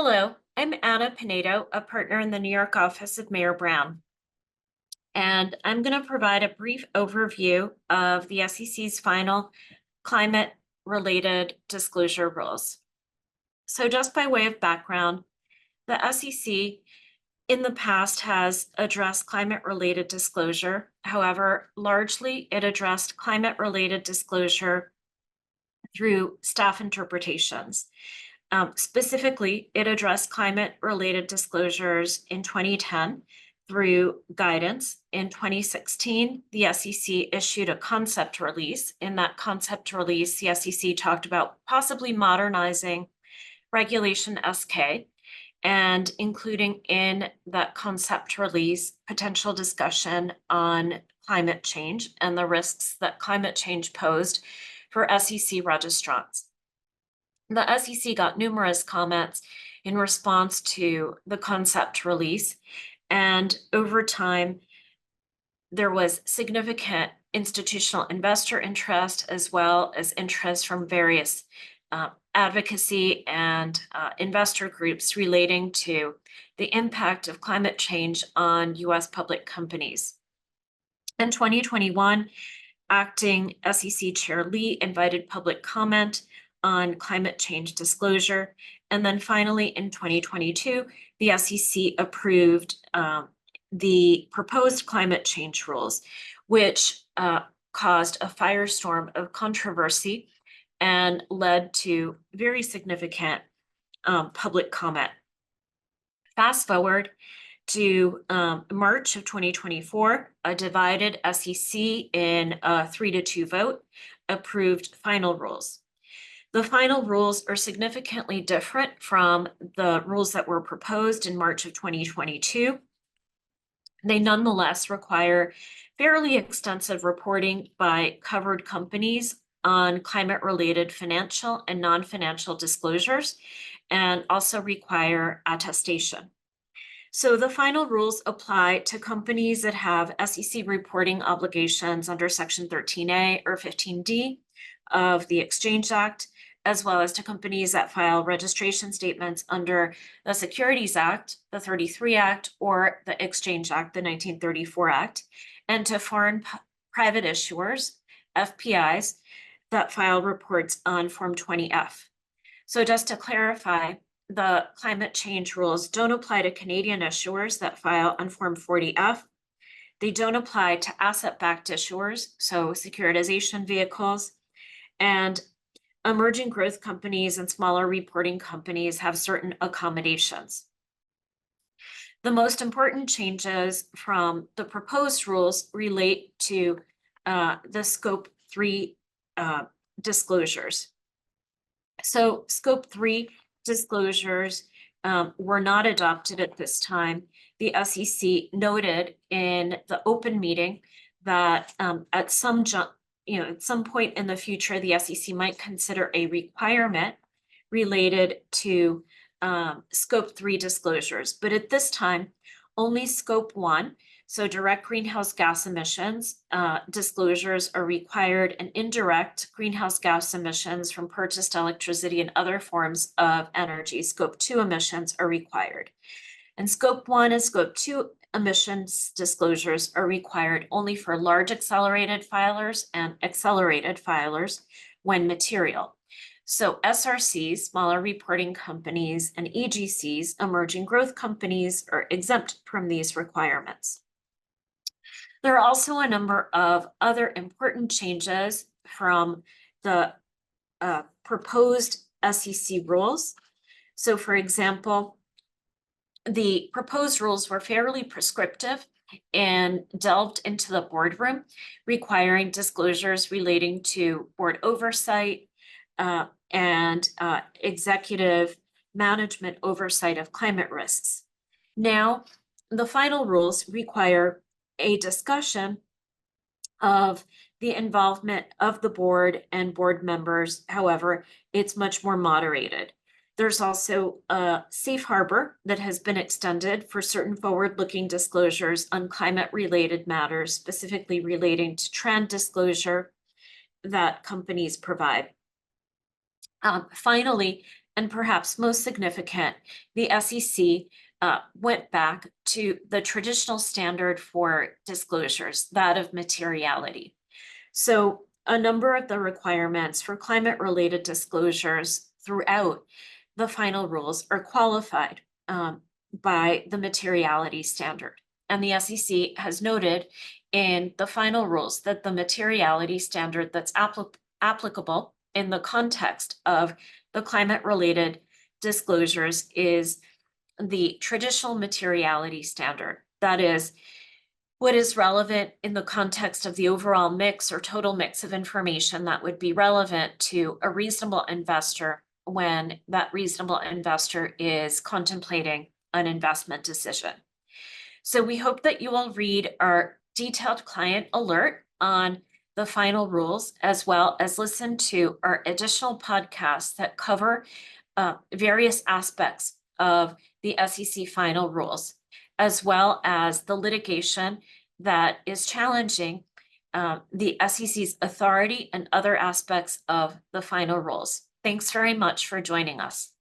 Hello, I'm Anna Pinedo, a partner in the New York office of Mayor Brown. And I'm going to provide a brief overview of the SEC's final climate-related disclosure rules. So just by way of background, the SEC in the past has addressed climate-related disclosure. However, largely it addressed climate-related disclosure through staff interpretations. Specifically, it addressed climate-related disclosures in 2010 through guidance. In 2016, the SEC issued a concept release. In that concept release, the SEC talked about possibly modernizing Regulation SK and including in that concept release potential discussion on climate change and the risks that climate change posed for SEC registrants. The SEC got numerous comments in response to the concept release, and over time, there was significant institutional investor interest as well as interest from various advocacy and investor groups relating to the impact of climate change on U.S. public companies. In 2021, acting SEC Chair Lee invited public comment on climate change disclosure. And then finally, in 2022, the SEC approved the proposed climate change rules, which caused a firestorm of controversy and led to very significant public comment. Fast forward to March of 2024, a divided SEC in a 3-2 vote approved final rules. The final rules are significantly different from the rules that were proposed in March of 2022. They nonetheless require fairly extensive reporting by covered companies on climate-related financial and non-financial disclosures, and also require attestation. So the final rules apply to companies that have SEC reporting obligations under Section 13A or 15D of the Exchange Act, as well as to companies that file registration statements under the Securities Act, the 33 Act, or the Exchange Act, the 1934 Act, and to foreign private issuers, FPIs, that file reports on Form 20F. So just to clarify, the climate change rules don't apply to Canadian issuers that file on Form 40F. They don't apply to asset-backed issuers, so securitization vehicles, and emerging growth companies and smaller reporting companies have certain accommodations. The most important changes from the proposed rules relate to the Scope 3 disclosures. So Scope 3 disclosures were not adopted at this time. The SEC noted in the open meeting that at some point in the future, the SEC might consider a requirement related to Scope 3 disclosures. But at this time, only Scope 1, so direct greenhouse gas emissions disclosures are required, and indirect greenhouse gas emissions from purchased electricity and other forms of energy, Scope 2 emissions, are required. And Scope 1 and Scope 2 emissions disclosures are required only for large accelerated filers and accelerated filers when material. So SRCs, smaller reporting companies, and EGCs, emerging growth companies, are exempt from these requirements. There are also a number of other important changes from the proposed SEC rules. So for example, the proposed rules were fairly prescriptive and delved into the boardroom, requiring disclosures relating to board oversight and executive management oversight of climate risks. Now, the final rules require a discussion of the involvement of the board and board members. However, it's much more moderated. There's also a safe harbor that has been extended for certain forward-looking disclosures on climate-related matters, specifically relating to trend disclosure that companies provide. Finally, And perhaps most significant, the SEC went back to the traditional standard for disclosures, that of materiality. So a number of the requirements for climate-related disclosures throughout the final rules are qualified by the materiality standard. And the SEC has noted in the final rules that the materiality standard that's applicable in the context of the climate-related disclosures is the traditional materiality standard. That is, what is relevant in the context of the overall mix or total mix of information that would be relevant to a reasonable investor when that reasonable investor is contemplating an investment decision. So we hope that you will read our detailed client alert on the final rules, as well as listen to our additional podcasts that cover various aspects of the SEC final rules, as well as the litigation that is challenging the SEC's authority and other aspects of the final rules. Thanks very much for joining us.